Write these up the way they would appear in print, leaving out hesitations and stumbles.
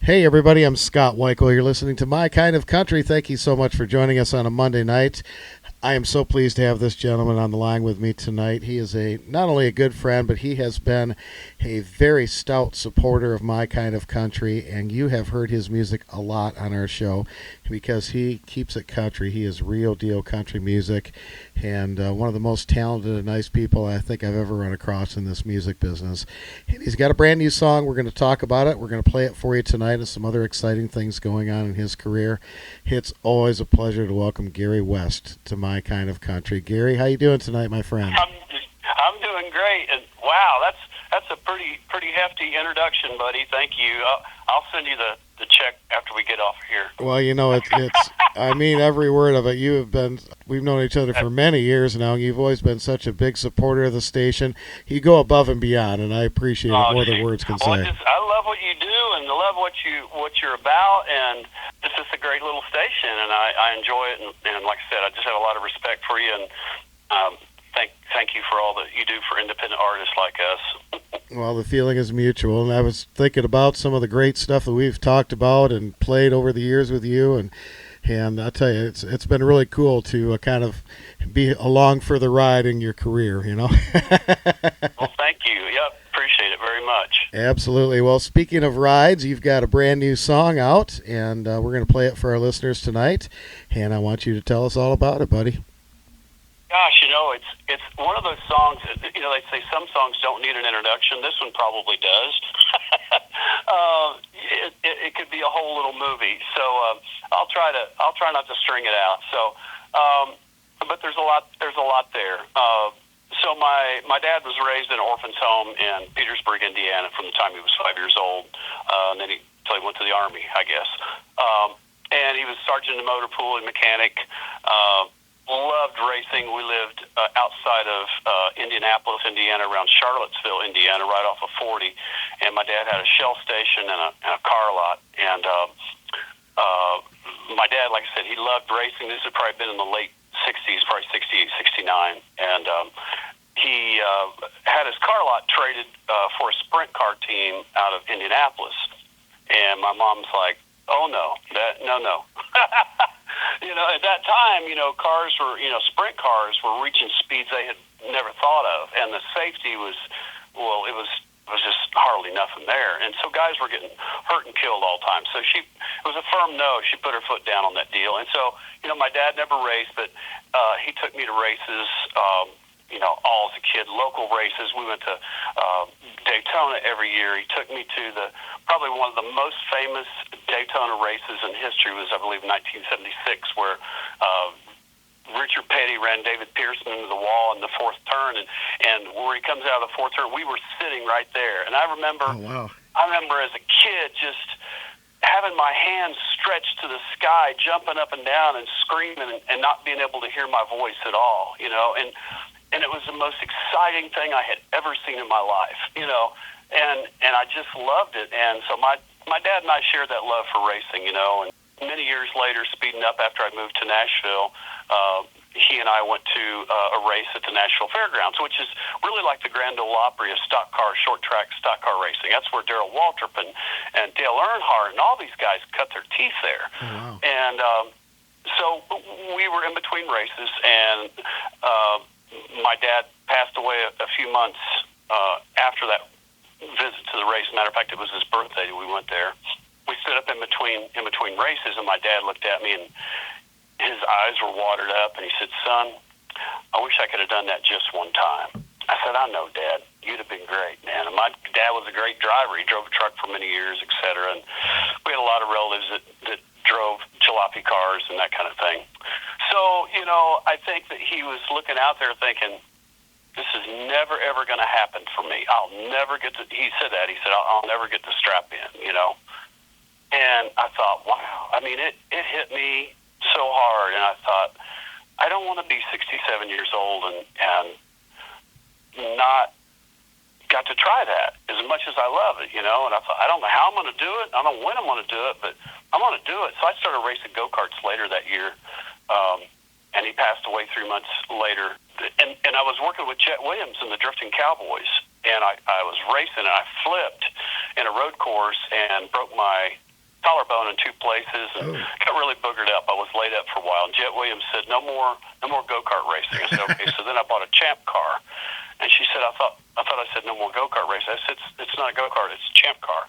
Hey, everybody, I'm Scott Wikle. You're listening to My Kind of Country. Thank you so much for joining us on a Monday night. I am so pleased to have this gentleman on the line with me tonight. He is not only a good friend, but he has been a very stout supporter of My Kind of Country, and you have heard his music a lot on our show because he keeps it country. He is real deal country music, and one of the most talented and nice people I think I've ever run across in this music business. And he's got a brand new song. We're going to talk about it. We're going to play it for you tonight and some other exciting things going on in his career. It's always a pleasure to welcome Gary West to My Kind of Country. Gary, how you doing tonight, my friend? I'm doing great, and wow, that's a pretty hefty introduction, buddy. Thank you. I'll send you the check after we get off here. Well, you know, it's I mean every word of it. We've known each other for many years now, and you've always been such a big supporter of the station. You go above and beyond, and I appreciate it more than words can say. I love what you do, and I love what you're about, and this is a great little station, and I enjoy it, and like I said, I just have a lot of respect for you, and thank you for all that you do for independent artists like us. Well, the feeling is mutual, and I was thinking about some of the great stuff that we've talked about and played over the years with you, and I'll tell you, it's been really cool to kind of be along for the ride in your career, you know. Well, thank you. Yep, appreciate it very much. Absolutely. Well, speaking of rides, you've got a brand new song out, and we're going to play it for our listeners tonight, and I want you to tell us all about it, buddy. Gosh, it's one of those songs that, they say some songs don't need an introduction. This one probably does. It could be a whole little movie. So I'll try not to string it out. So, but there's a lot there. So my dad was raised in an orphan's home in Petersburg, Indiana, from the time he was 5 years old, and then until he went to the Army, I guess. And he was sergeant in the motor pool and mechanic. Loved racing. We lived outside of Indianapolis, Indiana, around Charlottesville, Indiana, right off of 40. And my dad had a Shell station and a car lot. And my dad, like I said, he loved racing. This had probably been in the late 60s, probably 68, 69. And he had his car lot traded for a sprint car team out of Indianapolis. And my mom's like, oh, no. At that time, cars were, sprint cars were reaching speeds they had never thought of, and the safety was just hardly nothing there. And so guys were getting hurt and killed all the time. So it was a firm no. She put her foot down on that deal. And so, my dad never raced, but he took me to races, all as a kid, local races. We went to Daytona every year. He took me to probably one of the most famous Daytona races in history was, I believe, 1976, where Richard Petty ran David Pearson into the wall in the fourth turn, and where he comes out of the fourth turn, we were sitting right there. And I remember, as a kid, just having my hands stretched to the sky, jumping up and down and screaming, and not being able to hear my voice at all, and it was the most exciting thing I had ever seen in my life, and I just loved it. And so my dad and I shared that love for racing, and many years later, speeding up after I moved to Nashville, he and I went to a race at the Nashville Fairgrounds, which is really like the Grand Ole Opry of short track stock car racing. That's where Darrell Waltrip and Dale Earnhardt and all these guys cut their teeth there. Oh, wow. And so we were in between races, and my dad passed away a few months after that visit to the race. Matter of fact, it was his birthday. We went there. We stood up in between races, and my dad looked at me, and his eyes were watered up, and he said, "Son, I wish I could have done that just one time." I said, "I know, Dad. You'd have been great, man." And my dad was a great driver. He drove a truck for many years, et cetera, and we had a lot of relatives that drove jalopy cars and that kind of thing. So, I think that he was looking out there thinking, this is never, ever going to happen for me. I'll never get he said that. He said, I'll never get the strap in, And I thought, wow. I mean, it hit me so hard, and I thought, I don't want to be 67 years old and not got to try that as much as I love it, And I thought, I don't know how I'm going to do it. I don't know when I'm going to do it, but I'm going to do it. So I started racing go-karts later that year, and he passed away 3 months later. And I was working with Chet Williams and the Drifting Cowboys, and I was racing, and I flipped in a road course and broke my collarbone in 2 places and got really boogered up. I was laid up for a while. And Jet Williams said, no more go-kart racing. I said, okay. So then I bought a Champ car. And she said, I thought I said no more go-kart racing. I said, it's not a go-kart, it's a Champ car.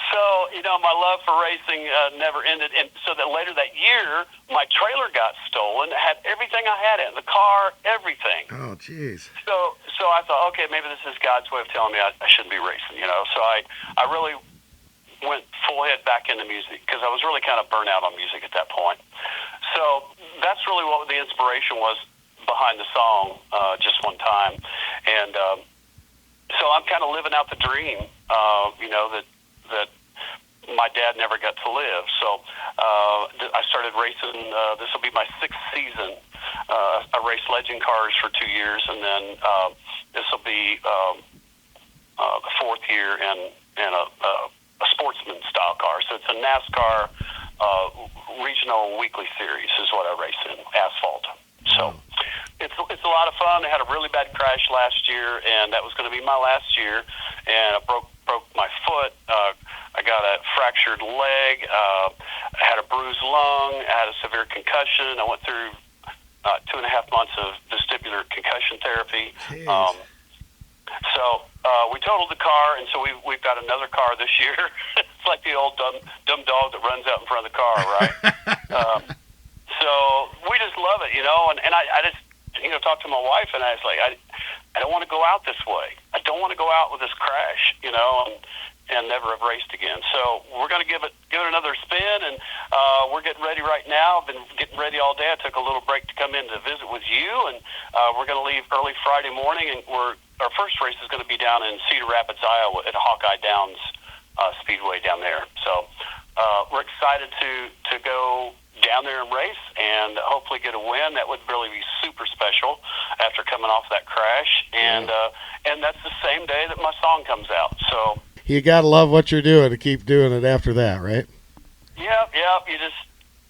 So, my love for racing never ended. And so that later that year, my trailer got stolen. It had everything I had in it, the car, everything. Oh, jeez. So I thought, okay, maybe this is God's way of telling me I shouldn't be racing, So I really went full head back into music because I was really kind of burnt out on music at that point. So that's really what the inspiration was behind the song, Just One Time. And so I'm kind of living out the dream, that my dad never got to live. So I started racing. This will be my 6th season. I raced legend cars for 2 years, and then this will be the 4th year in a sportsman style car. So it's a NASCAR regional weekly series is what I race in, asphalt. So it's a lot of fun. I had a really bad crash last year, and that was going to be my last year. And I broke my foot. I got a fractured leg. I had a bruised lung. I had a severe concussion. I went through 2.5 months of vestibular concussion therapy. So we totaled the car, and so we've got another car this year. It's like the old dumb dog that runs out in front of the car, right? So we just love it, and I just, talked to my wife, and I was like, I don't want to go out this way. I don't want to go out with this crash, and never have raced again. So we're going to give it another spin, and we're getting ready right now. I've been getting ready all day. I took a little break to come in to visit with you, and we're going to leave early Friday morning, and our first race is going to be down in Cedar Rapids, Iowa at Hawkeye Downs Speedway down there. So we're excited to go down there and race and hopefully get a win. That would really be super special after coming off that crash. And that's the same day that my song comes out. So you got to love what you're doing to keep doing it after that, right? Yep. You just,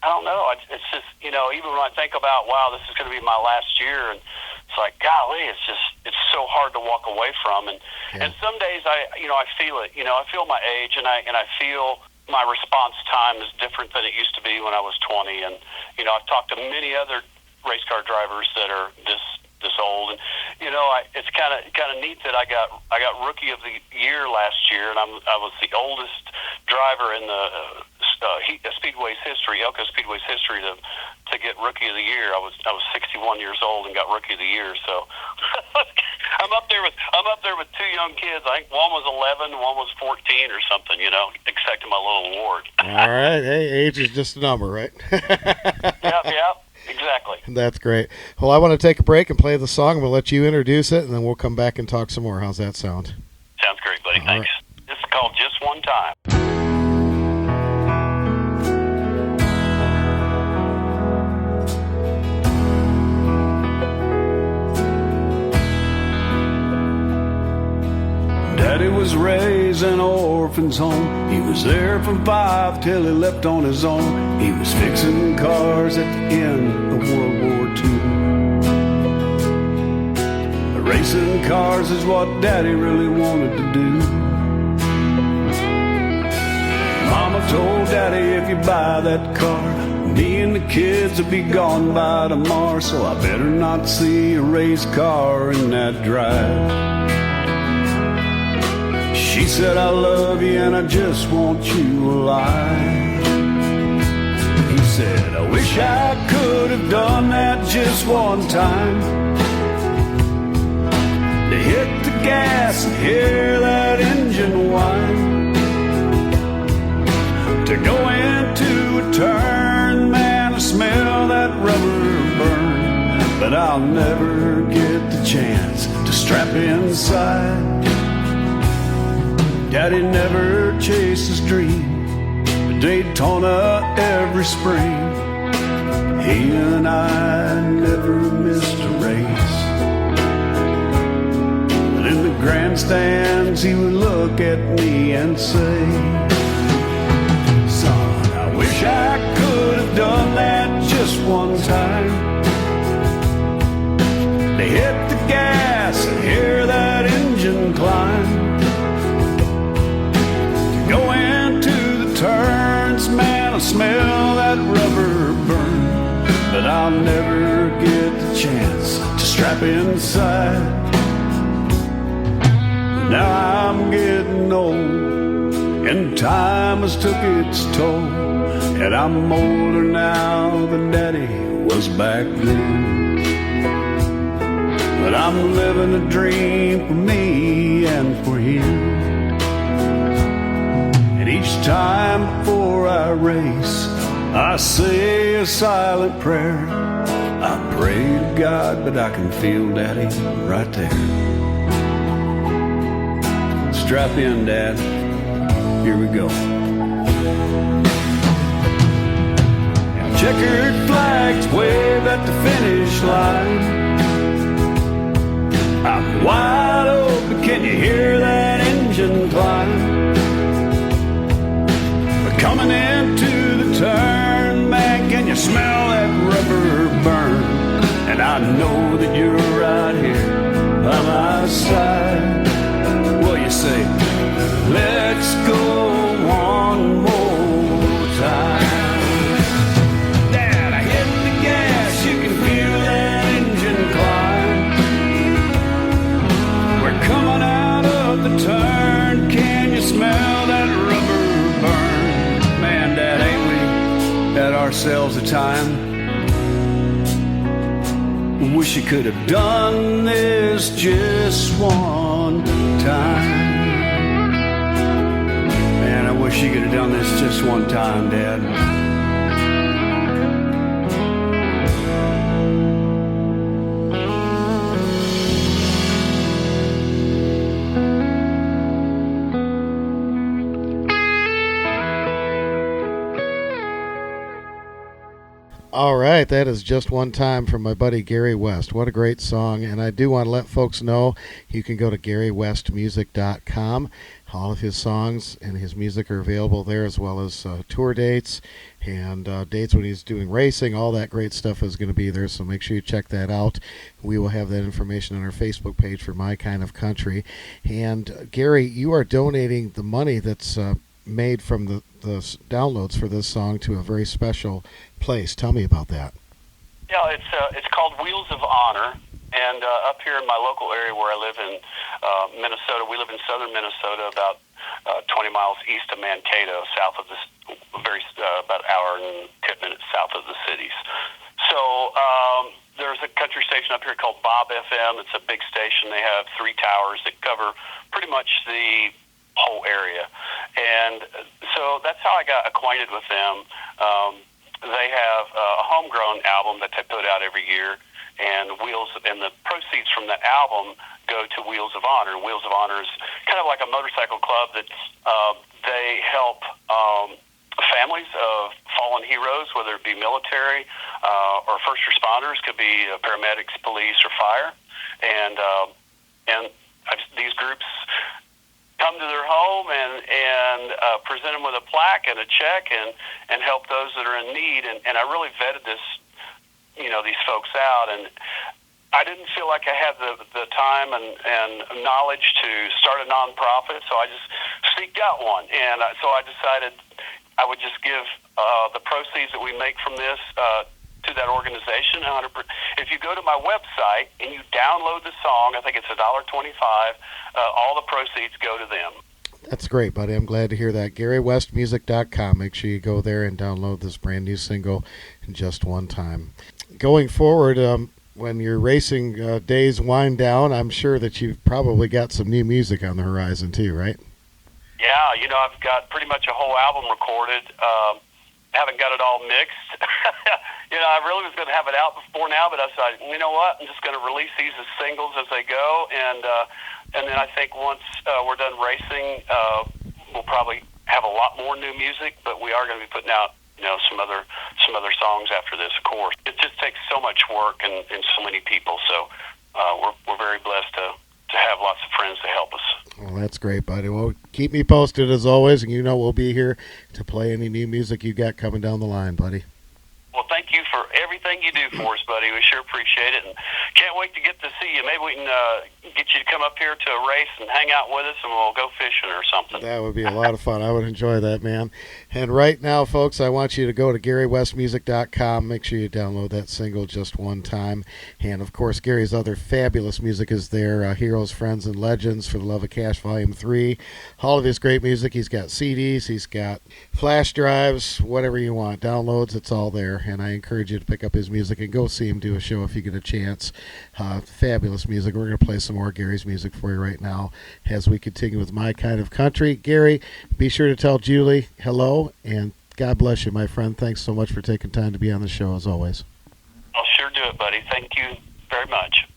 I don't know. It's just, even when I think about, wow, this is going to be my last year, and it's like, golly, it's so hard to walk away from. And some days I feel it. I feel my age, and I feel my response time is different than it used to be when I was 20. And I've talked to many other race car drivers that are this old, and it's kind of neat that I got Rookie of the Year last year, and I was the oldest driver in the Speedway's history, Elko Speedway's history, to get Rookie of the Year. I was 61 years old and got Rookie of the Year. So I'm up there with 2 young kids. I think one was 11, one was 14 or something. Accepting my little award. All right, hey, age is just a number, right? Yep. Exactly. That's great. Well, I want to take a break and play the song. We'll let you introduce it, and then we'll come back and talk some more. How's that sound? Sounds great, buddy. Thanks. Right. This is called Just One Time. Daddy was raised in an orphan's home. He was there from 5 till he left on his own. He was fixing cars at the end of World War II. Racing cars is what Daddy really wanted to do. Mama told Daddy, if you buy that car, me and the kids will be gone by tomorrow. So I better not see a race car in that drive. She said, I love you and I just want you alive. He said, I wish I could have done that just one time, to hit the gas and hear that engine whine, to go into a turn, man, to smell that rubber burn. But I'll never get the chance to strap inside. Daddy never chased his dream, but Daytona every spring. He and I never missed a race. But in the grandstands he would look at me and say, son, I wish I could have done that just one time, to hit the gas and hear that engine climb, smell that rubber burn, but I'll never get the chance to strap inside. Now I'm getting old, and time has took its toll, and I'm older now than Daddy was back then. But I'm living a dream for me and for him. And each time before I race, I say a silent prayer. I pray to God, but I can feel Daddy right there. Strap in, Dad. Here we go. And checkered flags wave at the finish line. I'm wide open, can you hear that engine climb? We're coming into the turn, man, can you smell that rubber burn? And I know that you're right here by my side. Well, you say, let's go one more time. Dad, I hit the gas, you can feel that engine climb. We're coming out of the turn, can you smell that rubber burn? Man, Dad, ain't we had ourselves a time? Wish you could have done this just one time. Man, I wish you could have done this just one time, Dad. All right, that is Just One Time from my buddy Gary West. What a great song, and I do want to let folks know you can go to GaryWestMusic.com. All of his songs and his music are available there, as well as tour dates and dates when he's doing racing. All that great stuff is going to be there, so make sure you check that out. We will have that information on our Facebook page for My Kind of Country. And Gary, you are donating the money that's made from the downloads for this song to a very special place. Tell me about that. Yeah, it's called Wheels of Honor, and up here in my local area where I live in Minnesota, we live in southern Minnesota, about 20 miles east of Mankato, south of this, about an hour and 10 minutes south of the cities. So there's a country station up here called Bob FM. It's a big station. They have 3 towers that cover pretty much the whole area, and so that's how I got acquainted with them. They have a homegrown album that they put out every year, and the proceeds from that album go to Wheels of Honor. Wheels of Honor is kind of like a motorcycle club that they help families of fallen heroes, whether it be military or first responders, could be paramedics, police, or fire, and these groups come to their home and present them with a plaque and a check and help those that are in need. And I really vetted these folks out, and I didn't feel like I had the time and knowledge to start a nonprofit, so I just seeked out one. And so I decided I would just give the proceeds that we make from this to that organization. 100%. If you go to my website and you download the song, I think it's $1.25. All the proceeds go to them. That's great, buddy. I'm glad to hear that. GaryWestMusic.com. Make sure you go there and download this brand new single, Just One Time. Going forward, when your racing days wind down, I'm sure that you've probably got some new music on the horizon too, right? Yeah, I've got pretty much a whole album recorded. Haven't got it all mixed. I really was going to have it out before now, but I decided, you know what, I'm just going to release these as singles as they go, and then I think once we're done racing, we'll probably have a lot more new music, but we are going to be putting out, some other songs after this, of course. It just takes so much work and so many people, so we're very blessed to have lots of friends to help us. Well, that's great, buddy. Well, keep me posted as always, and we'll be here to play any new music you got coming down the line, buddy. Well, thank you for everything everything you do for us, buddy. We sure appreciate it, and can't wait to get to see you. Maybe we can get you to come up here to a race and hang out with us, and we'll go fishing or something. That would be a lot of fun. I would enjoy that, man. And right now, folks, I want you to go to GaryWestMusic.com. Make sure you download that single just one time. And, of course, Gary's other fabulous music is there, Heroes, Friends, and Legends, For the Love of Cash, Volume 3. All of his great music. He's got CDs. He's got flash drives, whatever you want. Downloads, it's all there. And I encourage you to pick up his music and go see him do a show if you get a chance. Fabulous music. We're going to play some more Gary's music for you right now as we continue with My Kind of Country. Gary, be sure to tell Julie hello, and God bless you, my friend. Thanks so much for taking time to be on the show, as always. I'll sure do it, buddy. Thank you very much.